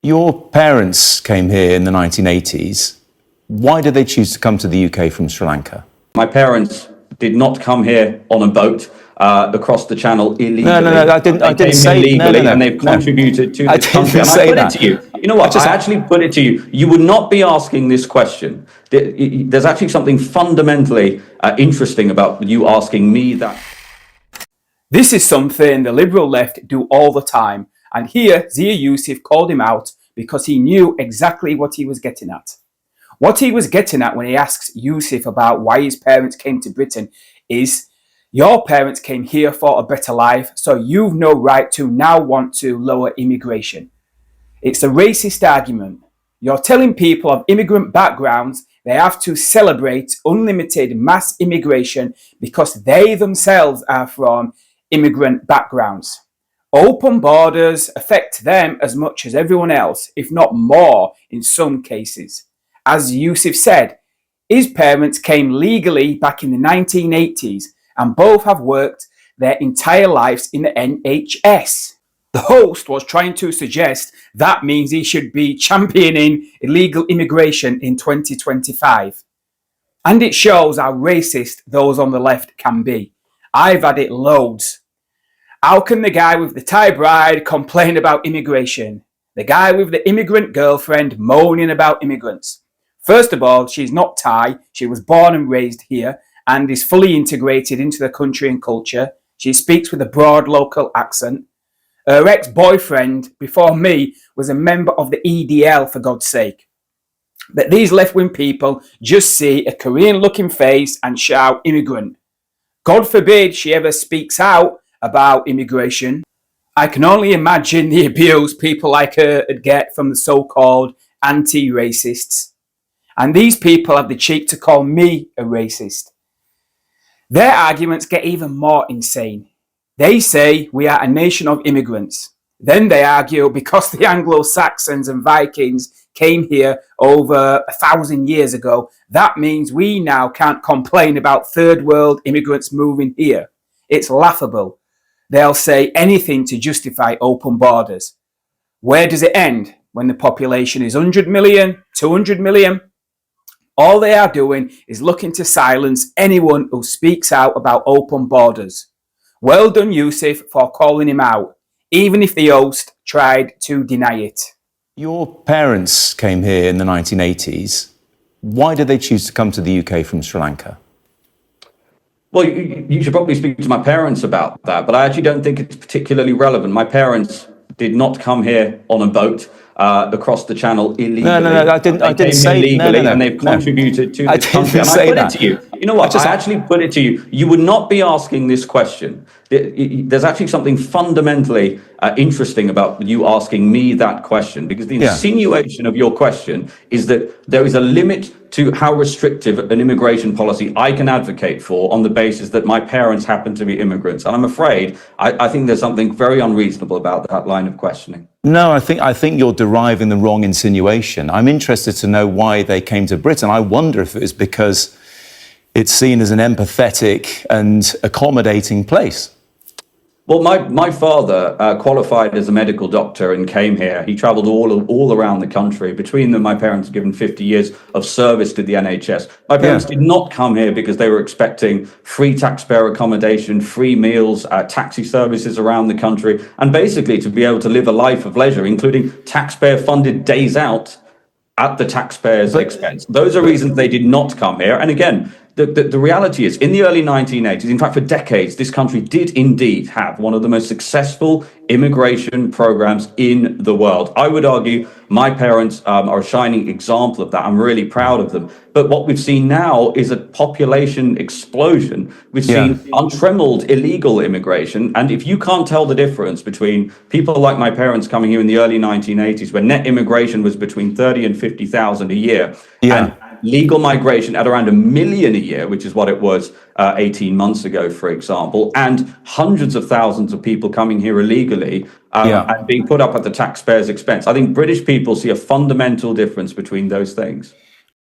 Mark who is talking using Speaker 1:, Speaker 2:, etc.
Speaker 1: Your parents came here in the 1980s. Why did they choose to come to the UK from Sri Lanka?
Speaker 2: My parents did not come here on a boat across the channel illegally.
Speaker 1: No, I didn't say
Speaker 2: legally,
Speaker 1: no,
Speaker 2: and they've contributed to this country. And I put it to you. You know what? I actually put it to you. You would not be asking this question. There's actually something fundamentally interesting about you asking me that.
Speaker 3: This is something the liberal left do all the time. And here, Zia Yusuf called him out because he knew exactly what he was getting at. What he was getting at when he asks Yusuf about why his parents came to Britain is, your parents came here for a better life, so you've no right to now want to lower immigration. It's a racist argument. You're telling people of immigrant backgrounds they have to celebrate unlimited mass immigration because they themselves are from immigrant backgrounds. Open borders affect them as much as everyone else, if not more in some cases. As Yusuf said, his parents came legally back in the 1980s and both have worked their entire lives in the NHS. The host was trying to suggest that means he should be championing illegal immigration in 2025. And it shows how racist those on the left can be. I've had it loads. How can the guy with the Thai bride complain about immigration? The guy with the immigrant girlfriend moaning about immigrants. First of all, she's not Thai. She was born and raised here and is fully integrated into the country and culture. She speaks with a broad local accent. Her ex-boyfriend, before me, was a member of the EDL, for God's sake. But these left-wing people just see a Korean-looking face and shout immigrant. God forbid she ever speaks out about immigration. I can only imagine the abuse people like her would get from the so-called anti-racists. And these people have the cheek to call me a racist. Their arguments get even more insane. They say we are a nation of immigrants. Then they argue because the Anglo-Saxons and Vikings came here over 1,000 years ago, that means we now can't complain about third world immigrants moving here. It's laughable. They'll say anything to justify open borders. Where does it end? When the population is 100 million, 200 million? All they are doing is looking to silence anyone who speaks out about open borders. Well done, Yusuf, for calling him out, even if the host tried to deny it.
Speaker 1: Your parents came here in the 1980s. Why did they choose to come to the UK from Sri Lanka?
Speaker 2: Well, you should probably speak to my parents about that, but I actually don't think it's particularly relevant. My parents did not come here on a boat across the channel illegally.
Speaker 1: No, I didn't say
Speaker 2: legally, and they've contributed to this country. And I put it to you. You know what? I actually put it to you. You would not be asking this question. There's actually something fundamentally interesting about you asking me that question, because the insinuation of your question is that there is a limit to how restrictive an immigration policy I can advocate for on the basis that my parents happen to be immigrants. And I'm afraid I think there's something very unreasonable about that line of questioning.
Speaker 1: No, I think you're deriving the wrong insinuation. I'm interested to know why they came to Britain. I wonder if it was because it's seen as an empathetic and accommodating place.
Speaker 2: Well, my father qualified as a medical doctor and came here. He travelled all around the country. Between them, my parents given 50 years of service to the NHS. My parents did not come here because they were expecting free taxpayer accommodation, free meals, taxi services around the country, and basically to be able to live a life of leisure, including taxpayer-funded days out at the taxpayer's expense. Those are reasons they did not come here. And again, the reality is, in the early 1980s, in fact, for decades, this country did indeed have one of the most successful immigration programs in the world. I would argue my parents are a shining example of that. I'm really proud of them. But what we've seen now is a population explosion. We've seen untrammeled illegal immigration. And if you can't tell the difference between people like my parents coming here in the early 1980s, when net immigration was between 30 and 50,000 a year, and legal migration at around 1 million a year, which is what it was 18 months ago, for example, and hundreds of thousands of people coming here illegally and being put up at the taxpayer's expense. I think British people see a fundamental difference between those things.